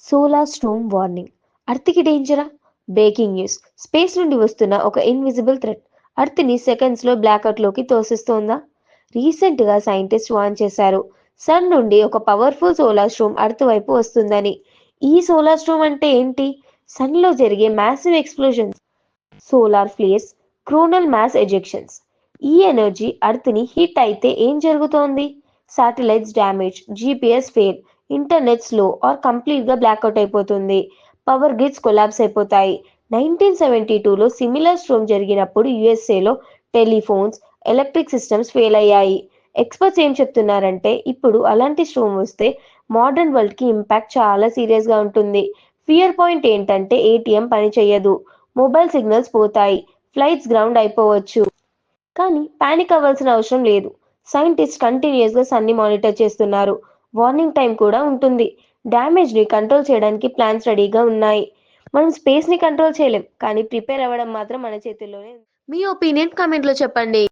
Solar storm warning. అర్త్‌కి డేంజరా? Breaking news. Space నుండి వస్తున్న ఒక ఇన్విజిబుల్ థ్రెట్ అర్త్‌ని సెకండ్స్‌లో బ్లాక్‌ఔట్‌లోకి తోసేస్తోందా? రీసెంట్‌గా సైంటిస్ట్ వార్న్ చేశారు. సన్ నుండి ఒక పవర్ఫుల్ సోలార్ స్టోమ్ అర్త్ వైపు వస్తుందని. ఈ సోలార్ స్టోమ్ అంటే ఏంటి? సన్‌లో జరిగే massive explosions, solar flares, coronal mass ejections. ఈ ఎనర్జీ అర్త్‌ని హిట్ అయితే ఏం జరుగుతోంది? Satellites damage, GPS fail, internet slow or కంప్లీట్‌గా బ్లాక్‌ఔట్ అయిపోతుంది. పవర్ గ్రిడ్స్ కొలాప్స్ అయిపోతాయి. 1972లో సిమిలర్ స్టోర్మ్ జరిగినప్పుడు యూఎస్ఏలో టెలిఫోన్స్, ఎలక్ట్రిక్ సిస్టమ్స్ ఫెయిల్ అయ్యాయి. ఎక్స్పర్ట్స్ ఏం చెప్తున్నారంటే ఇప్పుడు అలాంటి స్టోర్మ్ వస్తే మోడర్న్ వరల్డ్‌కి ఇంపాక్ట్ చాలా సీరియస్‌గా ఉంటుంది. ఫియర్ పాయింట్ ఏంటంటే ఏటీఎం పనిచేయదు, మొబైల్ సిగ్నల్స్ పోతాయి, ఫ్లైట్స్ గ్రౌండ్ అయిపోవచ్చు. కానీ పానిక్ అవ్వాల్సిన అవసరం లేదు. సైంటిస్ట్ కంటిన్యూస్‌గా సన్ని మానిటర్ చేస్తున్నారు. వార్నింగ్ టైం కూడా ఉంటుంది. డ్యామేజ్‌ని కంట్రోల్ చేయడానికి ప్లాన్స్ రెడీగా ఉన్నాయి. మనం స్పేస్‌ని కంట్రోల్ చేయలేం, కానీ ప్రిపేర్ అవ్వడం మాత్రం మన చేతుల్లోనే ఉంది. మీ ఒపీనియన్ కామెంట్‌లో చెప్పండి.